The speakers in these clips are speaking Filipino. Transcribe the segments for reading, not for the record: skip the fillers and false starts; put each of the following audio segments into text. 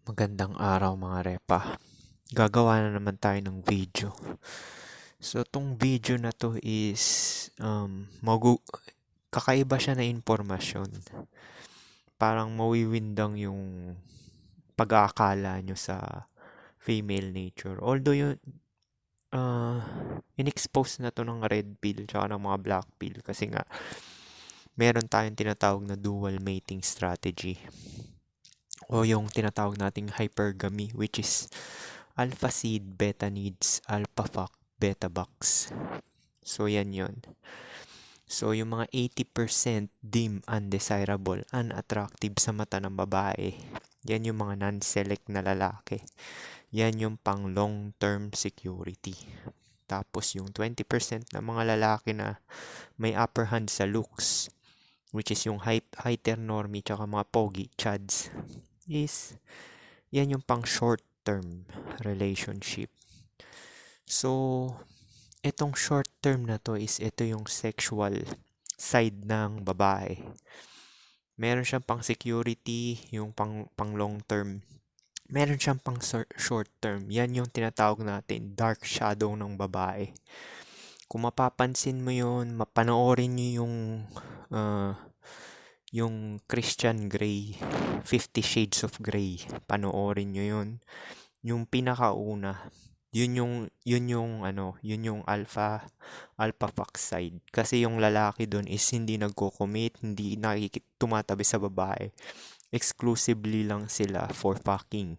Magandang araw mga repa. Gagawa na naman tayo ng video. So, tong video na to is kakaiba siya na impormasyon. Parang mawiwindang yung pag-aakala nyo sa female nature. Although yun, in-expose na to ng red pill tsaka ng mga black pill kasi nga meron tayong tinatawag na dual mating strategy o yung tinatawag nating hypergamy, which is alpha seed, beta needs, alpha fuck, beta box. So, yan yun. So, yung mga 80% dim, undesirable, unattractive sa mata ng babae, yan yung mga non-select na lalaki. Yan yung pang long-term security. Tapos yung 20% na mga lalaki na may upper hand sa looks, which is yung heteronormy tsaka mga pogi, chads, is yan yung pang short-term relationship. So, itong short term na to is ito yung sexual side ng babae. Meron siyang pang security, yung pang long term. Meron siyang pang short term. Yan yung tinatawag natin dark shadow ng babae. Kung mapapansin mo yun, mapanoorin nyo yung Christian Grey, 50 Shades of Grey. Panoorin nyo yun. Yung pinakauna, yun yung alpha fuck side. Kasi yung lalaki doon is hindi nagko-commit, hindi tumatabi sa babae. Exclusively lang sila for fucking.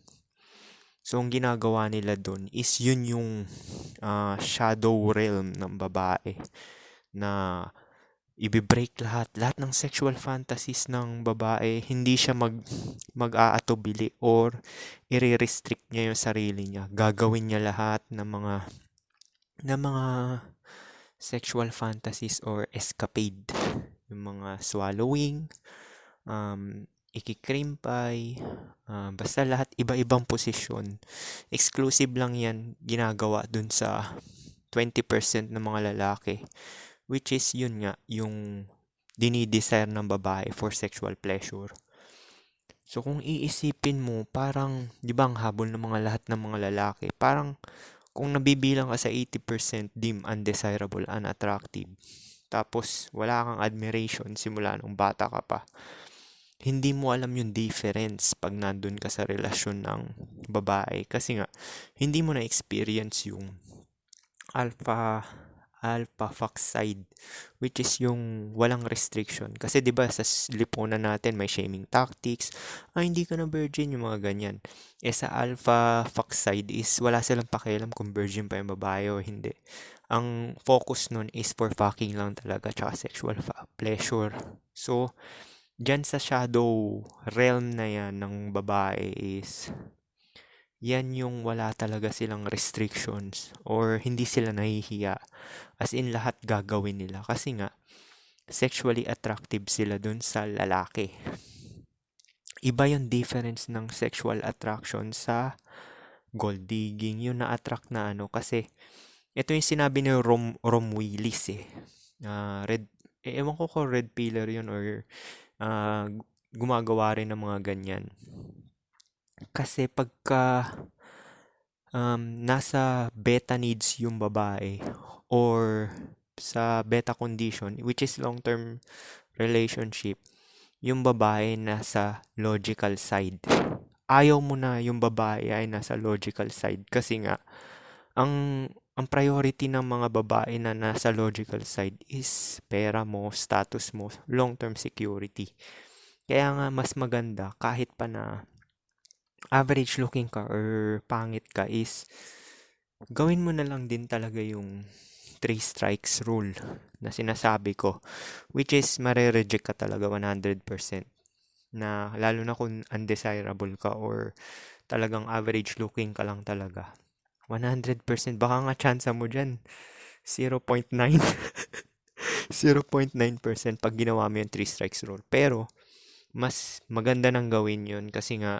So, ang ginagawa nila doon is yun yung shadow realm ng babae na i-break lahat ng sexual fantasies ng babae. Hindi siya mag-aatubili or i-restrict niya yung sarili niya. Gagawin niya lahat ng mga sexual fantasies or escapade. Yung mga swallowing, ikikream pie, basta lahat iba-ibang posisyon. Exclusive lang yan ginagawa dun sa 20% ng mga lalaki. Which is yun nga, yung dinidesire ng babae for sexual pleasure. So kung iisipin mo, parang, di ba ang habol ng mga lahat ng mga lalaki, parang kung nabibilang ka sa 80% dim, undesirable, unattractive, tapos wala kang admiration simula nung bata ka pa, hindi mo alam yung difference pag nandun ka sa relasyon ng babae. Kasi nga, hindi mo na-experience yung alpha fuck side, which is yung walang restriction. Kasi 'di ba sa lipunan natin may shaming tactics, hindi ka na virgin, yung mga ganyan. Sa alpha fuck side is wala silang pakialam kung virgin pa yung babae o hindi. Ang focus nun is for fucking lang talaga tsaka sexual pleasure. So, dyan sa shadow realm na yan ng babae is yan yung wala talaga silang restrictions or hindi sila nahihiya. As in, lahat gagawin nila. Kasi nga, sexually attractive sila dun sa lalaki. Iba yung difference ng sexual attraction sa gold digging. Yung na-attract na kasi ito yung sinabi ni Rom Willis ewan ko kung red pillar yun or gumagawa rin ng mga ganyan. Kasi pagka nasa beta needs yung babae or sa beta condition, which is long-term relationship, yung babae nasa logical side. Ayaw mo na yung babae ay nasa logical side kasi nga ang priority ng mga babae na nasa logical side is pera mo, status mo, long-term security. Kaya nga mas maganda kahit pa na average looking ka or pangit ka is gawin mo na lang din talaga yung 3 strikes rule na sinasabi ko, which is mare-reject ka talaga 100%, na lalo na kung undesirable ka or talagang average looking ka lang talaga. 100%, baka nga chance mo dyan 0.9 0.9% pag ginawa mo yung 3 strikes rule. Pero mas maganda nang gawin yun kasi nga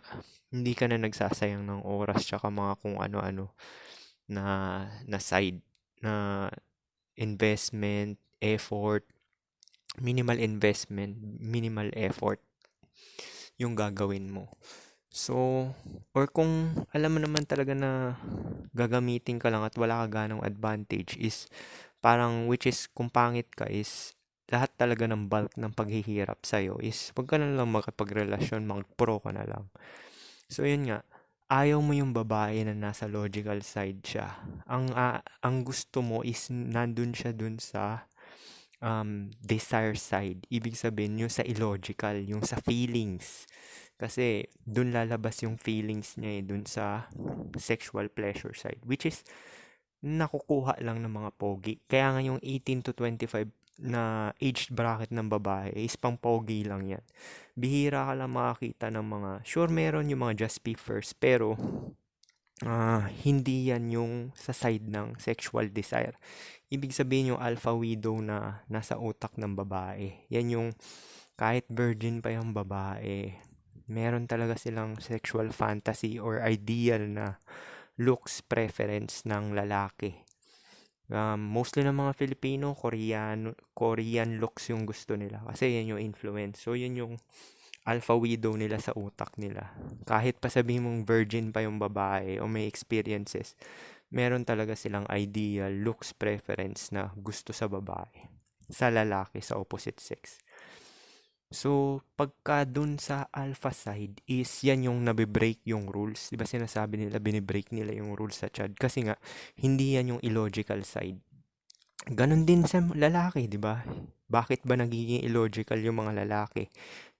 hindi ka na nagsasayang ng oras tsaka mga kung ano-ano na side na investment, effort, minimal investment, minimal effort yung gagawin mo. So, or kung alam mo naman talaga na gagamitin ka lang at wala ka ganong advantage is parang which is kung pangit ka is lahat talaga ng bulk ng paghihirap sa'yo is wag ka na lang makipagrelasyon, mag-pro ka na lang. So, yun nga, ayaw mo yung babae na nasa logical side siya. Ang gusto mo is nandun siya dun sa desire side. Ibig sabihin, yung sa illogical, yung sa feelings. Kasi dun lalabas yung feelings niya dun sa sexual pleasure side. Which is, nakukuha lang ng mga pogi. Kaya nga yung 18 to 25 na age bracket ng babae is pang pogi lang yan. Bihira ka lang makakita ng mga, sure meron yung mga just be first, pero hindi yan yung sa side ng sexual desire. Ibig sabihin yung alpha widow na nasa utak ng babae. Yan yung kahit virgin pa yung babae, meron talaga silang sexual fantasy or ideal na looks preference ng lalaki. Mostly ng mga Filipino, Korean looks yung gusto nila kasi yan yung influence. So, yun yung alpha widow nila sa utak nila. Kahit pa sabihin mong virgin pa yung babae o may experiences, meron talaga silang ideal looks preference na gusto sa babae, sa lalaki, sa opposite sex. So, pagka dun sa alpha side is yan yung nabe-break yung rules. Diba sinasabi nila, binibreak nila yung rules sa Chad? Kasi nga, hindi yan yung illogical side. Ganon din sa lalaki, di ba? Bakit ba nagiging illogical yung mga lalaki?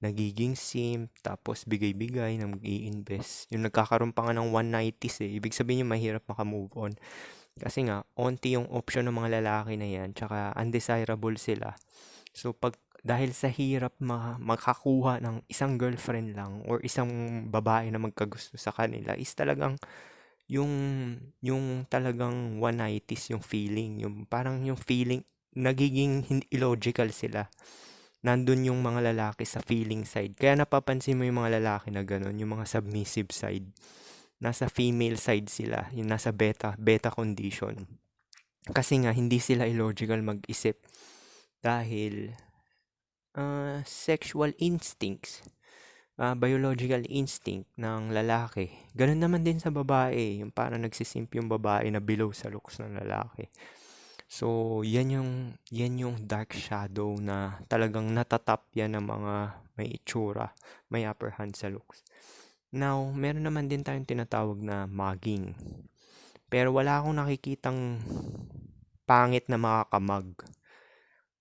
Nagiging simp, tapos bigay-bigay na mag-i-invest. Yung nagkakaroon pa nga ng 190s eh. Ibig sabihin yung mahirap makamove on. Kasi nga, onti yung option ng mga lalaki na yan, tsaka undesirable sila. So, dahil sa hirap makakuha ng isang girlfriend lang or isang babae na magkagusto sa kanila is talagang yung talagang 190s yung feeling, yung parang yung feeling nagiging illogical sila. Nandun yung mga lalaki sa feeling side. Kaya napapansin mo yung mga lalaki na ganun, yung mga submissive side. Nasa female side sila, yung nasa beta condition. Kasi nga hindi sila illogical mag-isip dahil sexual instincts, biological instinct ng lalaki. Ganun naman din sa babae, yung parang nagsisimp yung babae na below sa looks ng lalaki. So, yan yung dark shadow na talagang natatap yan ng mga may itsura, may upper hand sa looks. Now, meron naman din tayong tinatawag na mugging. Pero wala akong nakikitang pangit na makakamag.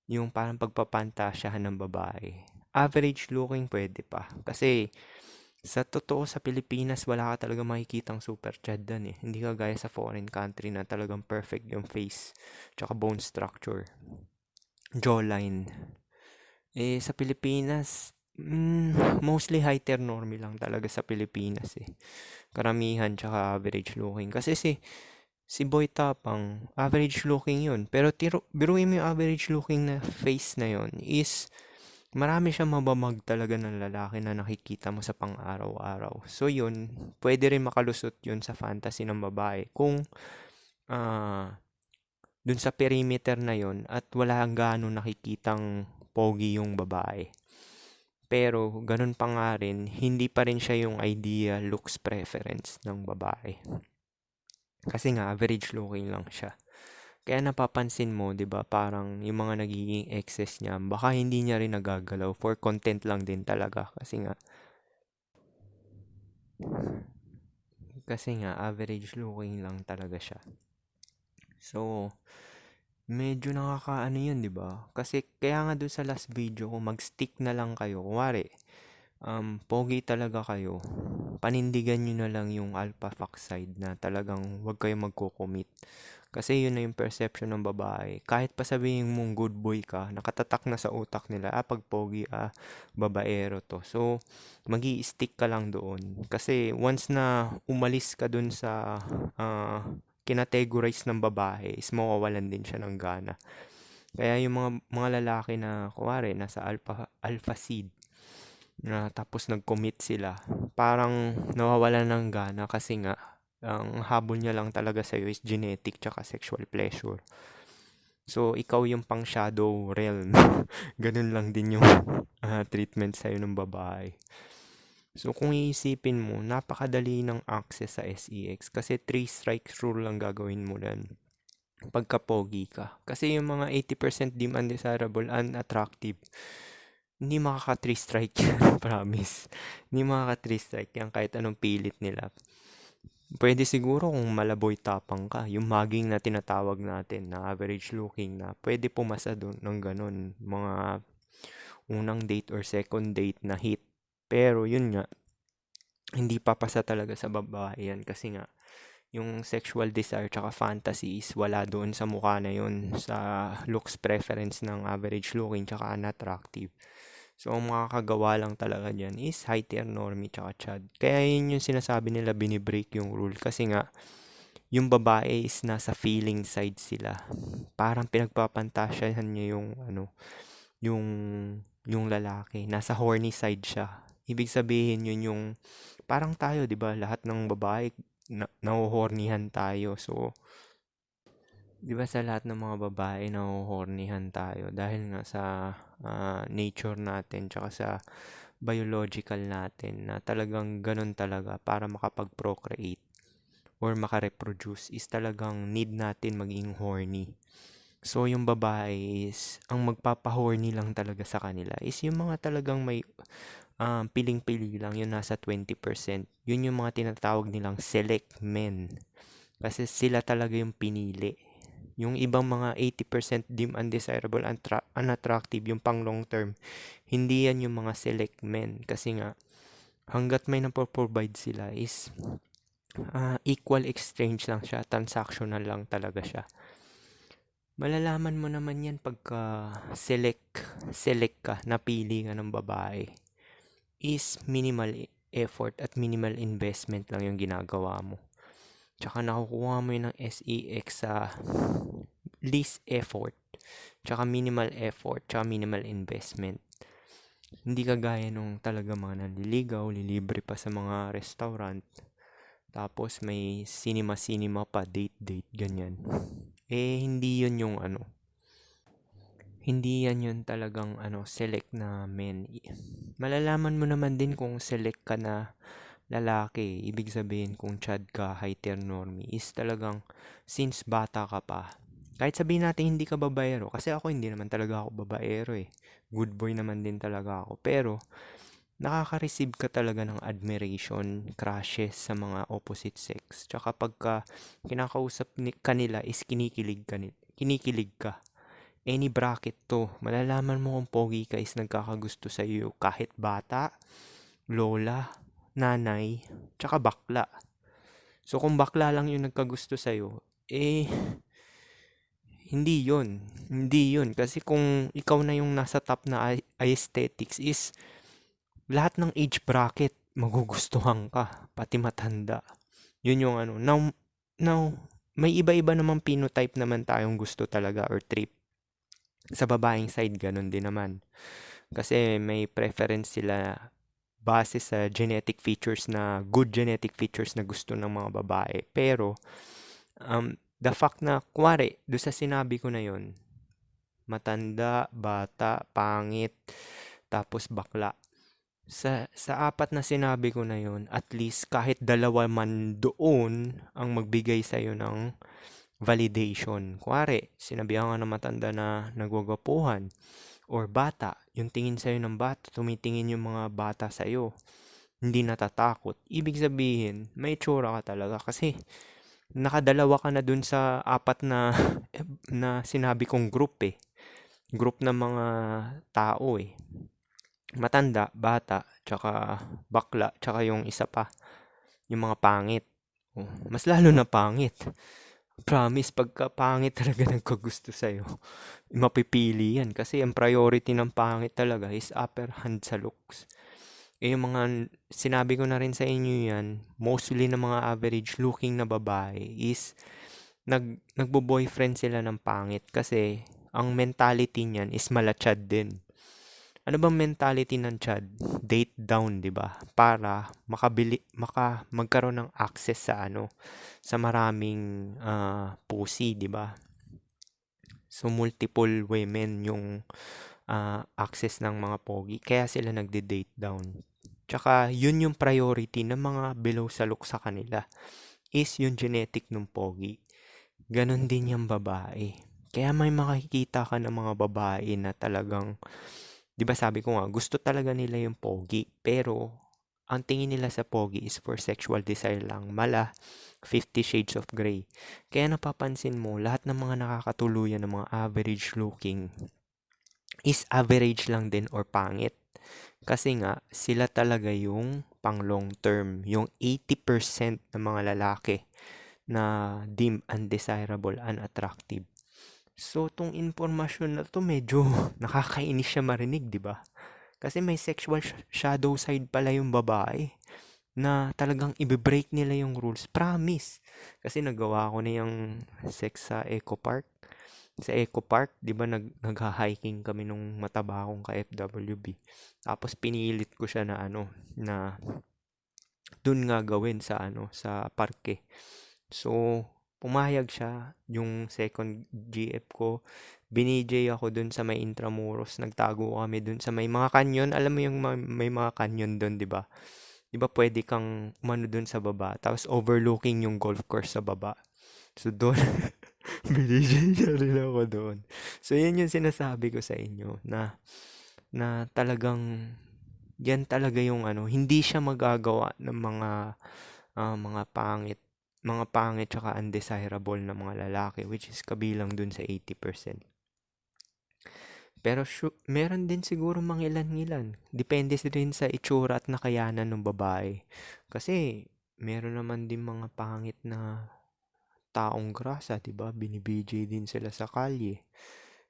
Yung parang pagpapantasyahan ng babae. Average looking pwede pa. Kasi sa totoo sa Pilipinas, wala ka talaga makikitang super chad dan eh. Hindi ka gaya sa foreign country na talagang perfect yung face, tsaka bone structure, jawline. Eh, sa Pilipinas, mostly heteronormy lang talaga sa Pilipinas eh. Karamihan tsaka average looking. Kasi si Boy Tapang, average looking yun. Pero biruin mo yung average looking na face na yun is marami siyang mabamag talaga ng lalaki na nakikita mo sa pang-araw-araw. So yun, pwede rin makalusot yun sa fantasy ng babae kung dun sa perimeter na yun at wala gaano nakikitang pogi yung babae. Pero ganun pa nga rin, hindi pa rin siya yung ideal looks preference ng babae. Kasi nga average looking lang siya. Kaya napapansin mo, 'di ba, parang yung mga nagiging excess niya, baka hindi niya rin nagagalaw for content lang din talaga kasi nga average looking lang talaga siya. So, medyo nakakaano 'yun, 'di ba? Kasi kaya nga dun sa last video ko, mag-stick na lang kayo. Kunwari, pogi talaga kayo. Panindigan nyo na lang yung alpha fox side na talagang wag kayo magko-commit. Kasi yun na yung perception ng babae. Kahit pa sabihin mong good boy ka, nakatatak na sa utak nila, pag pogi, babaero to. So, magi-stick ka lang doon. Kasi once na umalis ka dun sa kinategorize ng babae, is mawawalan din siya ng gana. Kaya yung mga lalaki na, kuwari, nasa alpha seed, na tapos nag-commit sila, parang nawawalan ng gana kasi nga, ang habol niya lang talaga sa'yo is genetic tsaka sexual pleasure. So, ikaw yung pang shadow realm. Ganun lang din yung treatment sa'yo ng babae. So kung iisipin mo, napakadali ng access sa SEX kasi 3 strikes rule lang gagawin mo lan pagka pogi ka. Kasi yung mga 80% dim undesirable, unattractive, hindi makaka 3 strike yan, promise. Hindi makaka 3 strike yan kahit anong pilit nila. Pwede siguro kung malaboy tapang ka, yung mugging na tinatawag natin na average looking na pwede pumasa doon ng ganun, mga unang date or second date na hit. Pero yun nga, hindi papasa talaga sa babae yan kasi nga yung sexual desire tsaka fantasy is wala doon sa mukha na yun, sa looks preference ng average looking tsaka unattractive. So, ang makakagawa lang talaga dyan is high tier normie tsaka chad. Kaya yun yung sinasabi nila binibreak yung rule kasi nga yung babae is nasa feeling side sila. Parang pinagpapantasyahan niya yung yung yung lalaki. Nasa horny side siya. Ibig sabihin yun yung parang tayo, 'di ba? Lahat ng babae nahuhornihan tayo. So, 'di ba sa lahat ng mga babae nahuhornihan tayo dahil nga sa nature natin tsaka sa biological natin na talagang ganun talaga para makapag-procreate or makareproduce is talagang need natin maging horny. So, yung babae is, ang magpapahorny lang talaga sa kanila is yung mga talagang may piling-pili lang, yun nasa 20%. Yun yung mga tinatawag nilang select men. Kasi sila talaga yung pinili. Yung ibang mga 80% dim undesirable, unattractive, yung pang long term, hindi yan yung mga select men. Kasi nga, hanggat may napoprovide sila is equal exchange lang siya, transactional lang talaga siya. Malalaman mo naman yan pagka select ka, napili ka ng babae, is minimal effort at minimal investment lang yung ginagawa mo. Tsaka nakukuha mo yun ng SEX sa least effort, tsaka minimal effort, tsaka minimal investment. Hindi kagaya nung talaga mga nanliligaw, lilibre pa sa mga restaurant, tapos may cinema pa, date, ganyan. Hindi yun yung hindi yan yun talagang select na men. Malalaman mo naman din kung select ka na lalaki, ibig sabihin kung chad ka, high tier normie, is talagang since bata ka pa. Kahit sabihin natin hindi ka babaero, kasi ako hindi naman talaga ako babaero eh. Good boy naman din talaga ako. Pero, nakaka-receive ka talaga ng admiration, crushes sa mga opposite sex. Tsaka pagka kinakausap kanila is kinikilig ka. Any bracket to, malalaman mo kung pogi ka is nagkakagusto sa iyo kahit bata, lola, nanay, tsaka bakla. So kung bakla lang yung nagkagusto sa iyo, hindi yun. Hindi yun. Kasi kung ikaw na yung nasa top na aesthetics is lahat ng age bracket magugustuhan ka, pati matanda. Yun yung Now, may iba-iba namang phenotype naman tayong gusto talaga or trip. Sa babaeng side, ganun din naman. Kasi may preference sila base sa genetic features good genetic features na gusto ng mga babae. Pero, the fact na, kuwari, doon sa sinabi ko na yon, matanda, bata, pangit, tapos bakla. Sa apat na sinabi ko na yon, at least kahit dalawa man doon ang magbigay sa'yo ng validation. Kuwari, sinabihan ka ng matanda na nagwagwapuhan or bata, yung tingin sa'yo ng bata, tumitingin yung mga bata sa'yo, hindi natatakot. Ibig sabihin, may tsura ka talaga kasi nakadalawa ka na dun sa apat na na sinabi kong group eh. Group ng mga tao eh. Matanda, bata, tsaka bakla, tsaka yung isa pa, yung mga pangit. Oh, mas lalo na pangit. Promise, pagka pangit talaga nagkagusto sa'yo, mapipili yan. Kasi ang priority ng pangit talaga is upper hand sa looks. Yung mga sinabi ko na rin sa inyo yan, mostly ng mga average looking na babae is nagbo-boyfriend sila ng pangit kasi ang mentality niyan is malachad din. Ano bang mentality ng chad? Date down, 'di ba? Para magkaroon ng access sa maraming pussy, 'di ba? So multiple women yung access ng mga pogi. Kaya sila nagde-date down. Tsaka yun yung priority ng mga below sa look sa kanila is yung genetic ng pogi. Ganon din yung babae. Kaya may makikita ka ng mga babae na talagang, di ba sabi ko nga, gusto talaga nila yung pogi. Pero ang tingin nila sa pogi is for sexual desire lang. Mala, 50 Shades of Grey. Kaya napapansin mo, lahat ng mga nakakatuluyan ng mga average looking is average lang din or pangit. Kasi nga, sila talaga yung pang long term. Yung 80% ng mga lalaki na deemed undesirable, unattractive. So, tong informasyon na to medyo nakakainis siya marinig, di ba? Kasi may sexual shadow side pala yung babae na talagang i-break nila yung rules. Promise. Kasi nagawa ko na yung sex sa Eco Park. Sa Eco Park, 'di ba nagha-hiking kami nung mataba akong ka-FWB. Tapos pinilit ko siya na na dun nga gawin sa sa parke. So, pumayag siya. Yung second GF ko, binijay ako dun sa may Intramuros. Nagtago kami dun sa may mga canyon. Alam mo yung may mga canyon dun, 'di ba? 'Di ba pwede kang umano dun sa baba, tapos overlooking yung golf course sa baba. So doon, binigyan niya rin ako doon. So yan yung sinasabi ko sa inyo na talagang yan talaga yung hindi siya magagawa ng mga pangit tsaka undesirable na mga lalaki, which is kabilang dun sa 80%. Pero meron din siguro mangilan-ngilan. Depende din sa itsura at nakayanan ng babae. Kasi meron naman din mga pangit na taong grasa, 'di ba? Bini-BJ din sila sa kalye.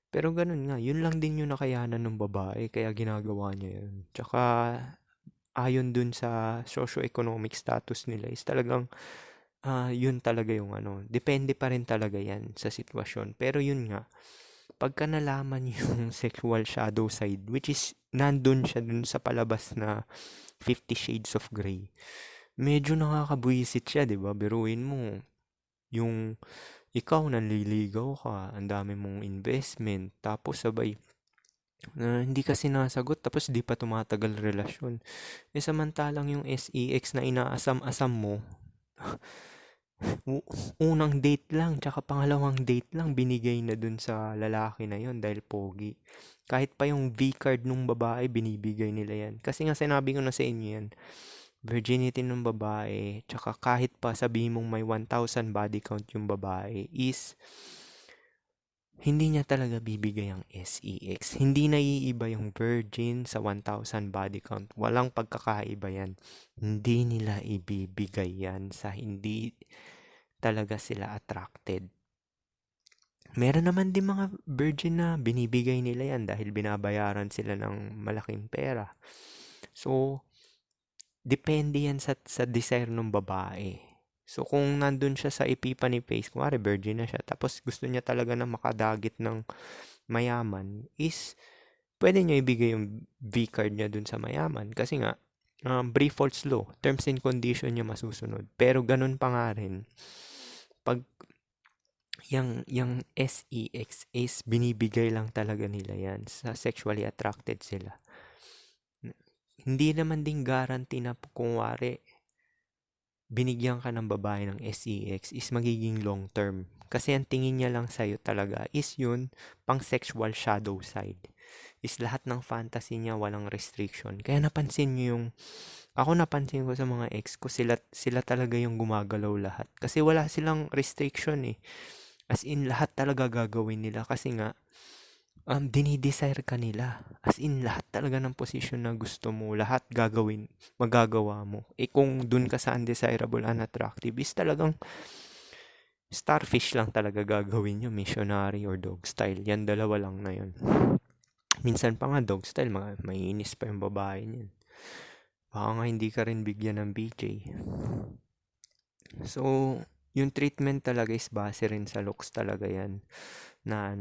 Pero ganun nga, yun lang din yung nakayanan ng babae kaya ginagawa niya yun. Tsaka ayon dun sa socio-economic status nila is talagang yun talaga yung depende pa rin talaga yan sa sitwasyon. Pero yun nga, pagka nalaman yung sexual shadow side, which is nandun siya dun sa palabas na 50 Shades of Grey, medyo nakakabwisit siya, 'di ba? Biruin mo, yung ikaw nanliligaw ka, ang dami mong investment, tapos sabay na hindi ka sinasagot, tapos di pa tumatagal relasyon. Samantalang yung SEX na inaasam-asam mo, unang date lang, tsaka pangalawang date lang, binigay na dun sa lalaki na yon dahil pogi. Kahit pa yung V-card nung babae, binibigay nila yan. Kasi nga sinabi ko na sa inyo yan, virginity ng babae, tsaka kahit pa sabihin mong may 1,000 body count yung babae, is hindi niya talaga bibigay ang SEX. Hindi naiiba yung virgin sa 1,000 body count. Walang pagkakaiba yan. Hindi nila ibibigay yan sa hindi talaga sila attracted. Meron naman din mga virgin na binibigay nila yan dahil binabayaran sila ng malaking pera. So, depende yan sa desire ng babae. So, kung nandun siya sa epiphany phase, kumari virgin na siya, tapos gusto niya talaga na makadagit ng mayaman, is pwede niya ibigay yung V-card niya dun sa mayaman. Kasi nga, brief false law, terms and condition niya masusunod. Pero ganun pa nga rin, pag yung SEX is binibigay lang talaga nila yan sa sexually attracted sila. Hindi naman din guarantee na kung wari binigyan ka ng babae ng SEX is magiging long term. Kasi ang tingin niya lang sa'yo talaga is yun pang sexual shadow side. Is lahat ng fantasy niya walang restriction. Kaya napansin niyo ako napansin ko sa mga ex ko, sila talaga yung gumagalaw lahat. Kasi wala silang restriction eh. As in, lahat talaga gagawin nila. Kasi nga, dinidesire ka nila. As in, lahat talaga ng position na gusto mo, lahat gagawin, magagawa mo. Kung dun ka sa undesirable, unattractive, is talagang starfish lang talaga gagawin nyo, missionary or dog style. Yan, dalawa lang na yun. Minsan pa nga dog style, mainis pa yung babae niyan. Baka nga hindi ka rin bigyan ng BJ. So, yung treatment talaga is base rin sa looks talaga yan. Na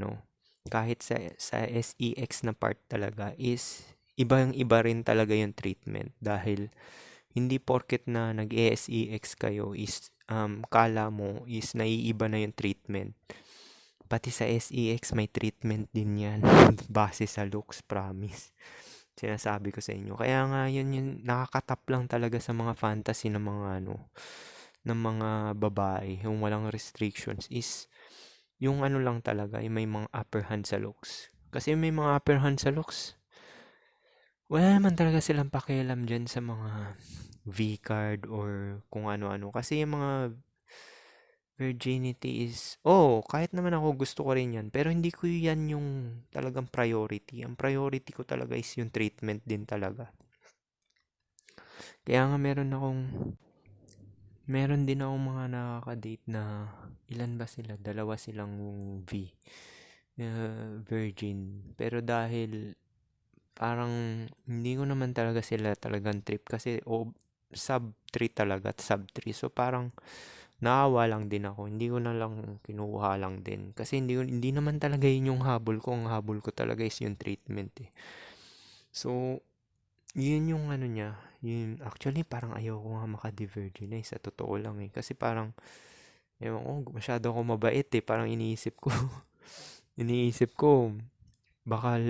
kahit sa SEX na part talaga is iba rin talaga yung treatment dahil hindi porket na nag-SEX kayo is kala mo is naiiba na yung treatment. Pati sa SEX may treatment din yan base sa looks, promise. Sinasabi ko sa inyo. Kaya nga yun yung nakakatap lang talaga sa mga fantasy ng mga ng mga babae, yung walang restrictions is yung ano lang talaga, yung may mga upper hand sa looks. Kasi may mga upper hand sa looks, wala naman talaga silang pakialam dyan sa mga V-card or kung ano-ano. Kasi yung mga virginity is, kahit naman ako gusto ko rin yan. Pero hindi ko yan yung talagang priority. Ang priority ko talaga is yung treatment din talaga. Kaya nga meron din akong mga nakaka-date na ilan ba sila? Dalawa silang V. Virgin. Pero dahil parang hindi ko naman talaga sila talagang trip kasi sub 3 talaga at sub 3. So parang naawa lang din ako. Hindi ko na lang kinuha lang din. Kasi hindi naman talaga yun yung habol ko. Ang habol ko talaga is yung treatment eh. So, yun yung ano niya. Yun, actually, parang ayaw ko nga maka-divergin eh. Sa totoo lang eh. Kasi parang, ewan ko, masyado ako mabait eh. Parang iniisip ko, baka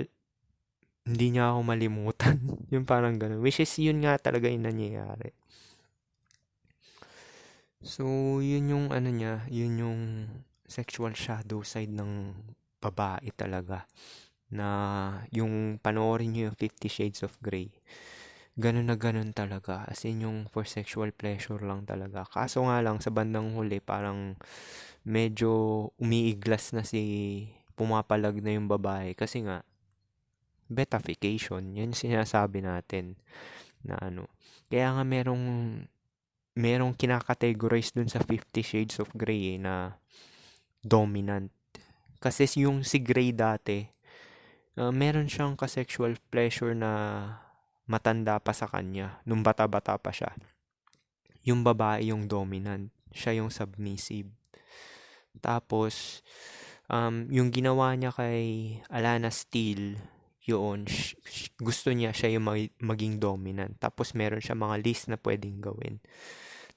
hindi niya ako malimutan. Yung parang ganun. Which is, yun nga talaga yung nangyayari. So, yun yung ano niya, yun yung sexual shadow side ng babae talaga. Na yung panoorin niyo yung 50 Shades of Grey. Ganun na ganun talaga. As in yung for sexual pleasure lang talaga. Kaso nga lang sa bandang huli parang medyo umiiglas na pumapalag na yung babae. Kasi nga, betafication. Yan yung sinasabi natin na ano. Kaya nga merong kinakategorize dun sa 50 Shades of Grey na dominant. Kasi yung si Grey dati, meron siyang ka-sexual pleasure na matanda pa sa kanya, nung bata-bata pa siya. Yung babae yung dominant, siya yung submissive. Tapos, yung ginawa niya kay Alana Steele, yun, gusto niya siya yung maging dominant. Tapos meron siya mga list na pwedeng gawin.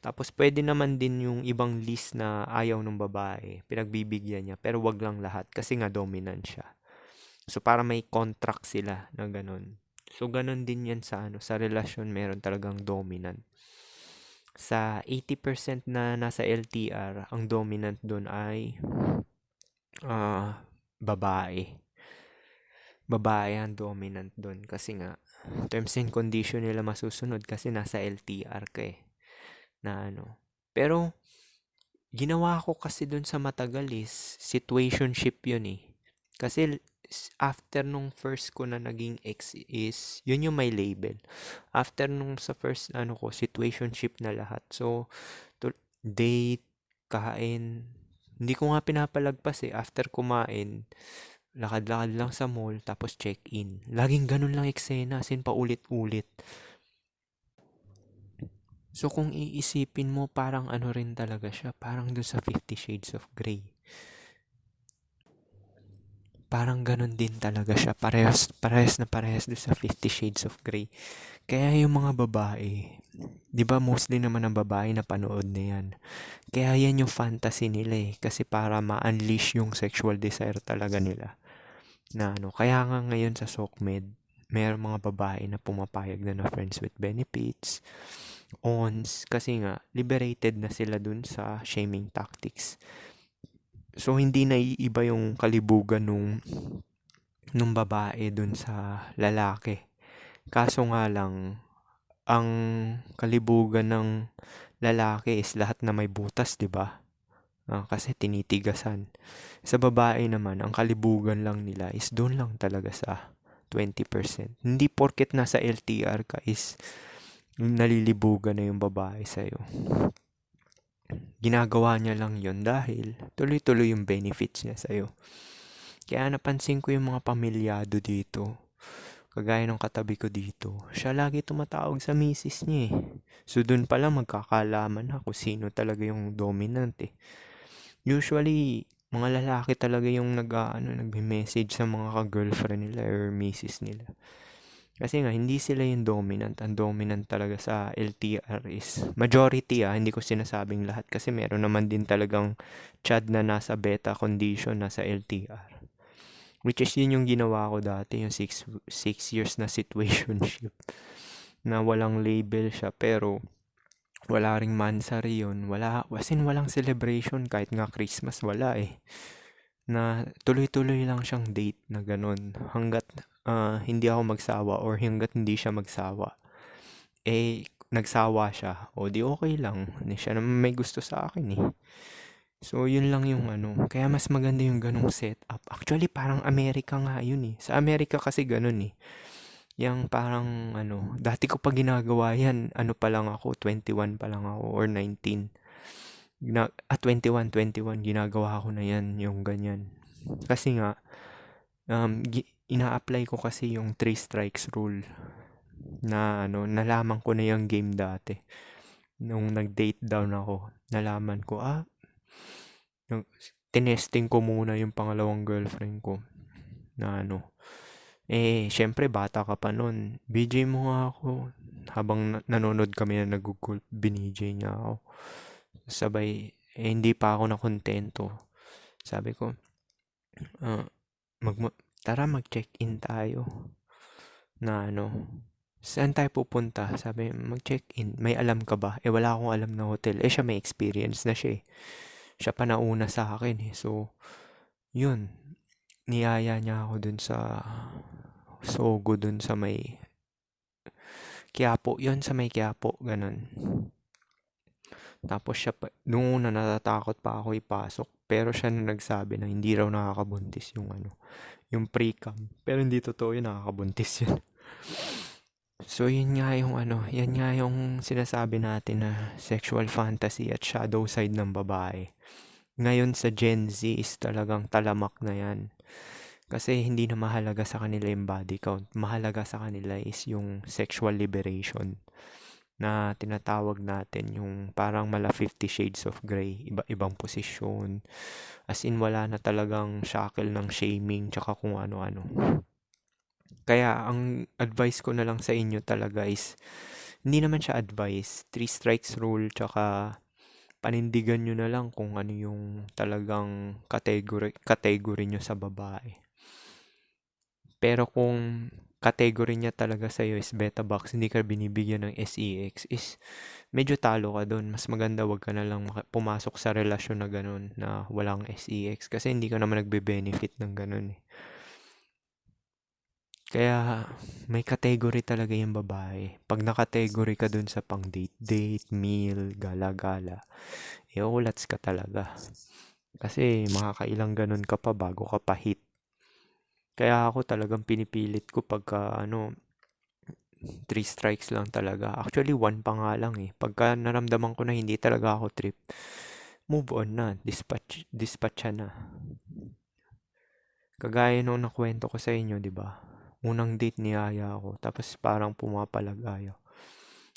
Tapos pwede naman din yung ibang list na ayaw ng babae, pinagbibigyan niya, pero wag lang lahat kasi nga dominant siya. So para may contract sila na ganun. So ganun din yan sa relasyon meron talagang dominant. Sa 80% na nasa LTR, ang dominant doon ay babae. Babae ang dominant doon kasi nga terms and condition nila masusunod kasi nasa LTR ka eh. Na ano. Pero ginawa ko kasi dun sa matagal is situationship yun eh. Kasi after nung first ko na naging ex is yun yung may label. After nung sa first ko situationship na lahat. So date, kain, hindi ko nga pinapalagpas eh. After kumain, lakad-lakad lang sa mall, tapos check-in. Laging ganun lang eksena, as in paulit-ulit. So kung iisipin mo, parang ano rin talaga siya, parang dun sa 50 Shades of Grey. Parang ganun din talaga siya, parehas dun sa 50 Shades of Grey. Kaya yung mga babae, di ba mostly naman ang babae na panood na yan. Kaya yan yung fantasy nila eh, kasi para ma-unleash yung sexual desire talaga nila. Na kaya nga ngayon sa SOCMED, mayroong mga babae na pumapayag na friends with benefits, ons, kasi nga, liberated na sila dun sa shaming tactics. So, hindi na iiba yung kalibugan nung babae dun sa lalaki. Kaso nga lang, ang kalibugan ng lalaki is lahat na may butas, di ba? Kasi tinitigasan. Sa babae naman, ang kalibugan lang nila is doon lang talaga sa 20%. Hindi porket nasa LTR ka is nalilibugan na yung babae sa'yo. Ginagawa niya lang yon dahil tuloy-tuloy yung benefits niya sa'yo. Kaya napansin ko yung mga pamilyado dito. Kagaya ng katabi ko dito. Siya lagi tumatawag sa misis niya eh. So dun pala magkakalaman na kung sino talaga yung dominant eh. Usually, mga lalaki talaga yung nag-message sa mga ka-girlfriend nila or misis nila. Kasi nga, hindi sila yung dominant. Ang dominant talaga sa LTR is majority hindi ko sinasabing lahat. Kasi meron naman din talagang chad na nasa beta condition nasa LTR. Which is yun yung ginawa ko dati, yung 6 years na situationship na walang label siya pero wala ring mansari yun. Wala, as in walang celebration kahit nga Christmas wala eh. Na tuloy-tuloy lang siyang date na ganun hanggat hindi ako magsawa or hanggat hindi siya magsawa. Eh, nagsawa siya. O di okay lang. Siya naman may gusto sa akin eh. So, yun lang yung ano. Kaya mas maganda yung ganung setup. Actually, parang Amerika nga yun eh. Sa Amerika kasi ganun eh. Yang parang ano, dati ko pa ginagawa yan. Ano pa lang ako, 21 pa lang ako or 19. 21 ginagawa ko na yan, yung ganyan. Kasi nga, ina-apply ko kasi yung 3 strikes rule na ano, nalaman ko na yung game dati. Nung nag-date down ako, nalaman ko, tinesting ko muna yung pangalawang girlfriend ko na ano. Eh, syempre bata ka pa nun. BJ mo nga ako. Habang nanonood kami na nag-Google, binij niya ako. Sabay, hindi pa ako nakontento. Sabi ko, tara mag-check-in tayo. Na ano, saan tayo pupunta? Sabi, mag-check-in. May alam ka ba? Eh, wala akong alam na hotel. Eh, siya may experience na siya eh. Siya pa nauna sa akin eh. So, yun. Niyaya niya ako dun sa Sogo dun sa may Quiapo. Yun sa may Quiapo. Ganun. Tapos siya pa, nung una natatakot pa ako ipasok. Pero siya na nagsabi na hindi raw nakakabuntis yung ano, yung pre-cam. Pero hindi totoo yun, nakakabuntis yun. So, yun nga yung ano, yan nga yung sinasabi natin na sexual fantasy at shadow side ng babae. Ngayon sa Gen Z is talagang talamak na yan. Kasi hindi na mahalaga sa kanila yung body count. Mahalaga sa kanila is yung sexual liberation na tinatawag natin yung parang mala 50 Shades of Grey, iba-ibang posisyon. As in wala na talagang shackle ng shaming tsaka kung ano-ano. Kaya ang advice ko na lang sa inyo talaga is hindi naman siya advice, 3 strikes rule tsaka panindigan nyo na lang kung ano yung talagang category nyo sa babae. Pero kung category niya talaga sa'yo is beta box, hindi ka binibigyan ng SEX, is medyo talo ka doon. Mas maganda wag ka na lang pumasok sa relasyon na ganun na walang SEX kasi hindi ka naman nagbe-benefit ng ganun eh. Kaya may category talaga yung babae. Pag nakategory ka dun sa pang date, meal, gala-gala, ulats ka talaga. Kasi makakailang ganun ka pa bago ka pa hit. Kaya ako talagang pinipilit ko pagka 3 strikes lang talaga. Actually 1 pa nga lang eh. Pagka naramdaman ko na hindi talaga ako trip, move on na. Dispatcha na. Kagaya nung nakwento ko sa inyo, di ba? Unang date niyaya ako, tapos parang pumapalag ayaw.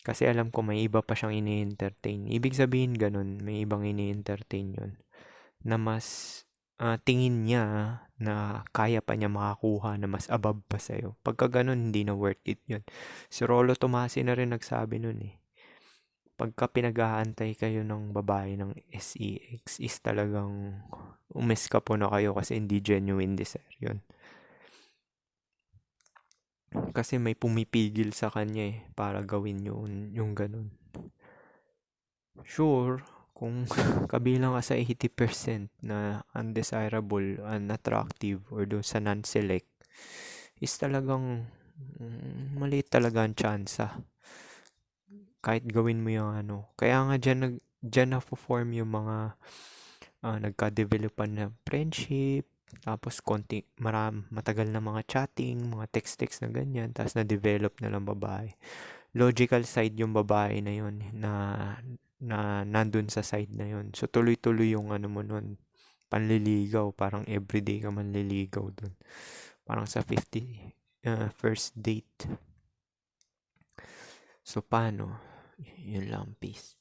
Kasi alam ko may iba pa siyang ini-entertain. Ibig sabihin ganun, may ibang ini-entertain yun. Na mas tingin niya na kaya pa niya makakuha na mas above pa sa'yo. Pagka ganun, hindi na worth it yun. Si Rolo Tomasi na rin nagsabi nun eh. Pagka pinag-aantay kayo ng babae ng SEX is talagang umiska po na kayo kasi hindi genuine desire yun. Kasi may pumipigil sa kanya eh para gawin yun, yung ganun. Sure, kung kabilang ka sa 80% na undesirable, unattractive, or doon sa non-select, is talagang maliit talaga ang tsansa. Kahit gawin mo yung ano. Kaya nga dyan na-form yung mga nagka-developan na friendship, tapos matagal na mga chatting, mga text-text na ganyan, tapos na-develop na lang babae. Logical side yung babae na yun na nandun sa side na yun. So tuloy-tuloy yung ano mo nun, panliligaw, parang everyday ka manliligaw dun. Parang sa 50 first date. So paano? Yun lang, peace.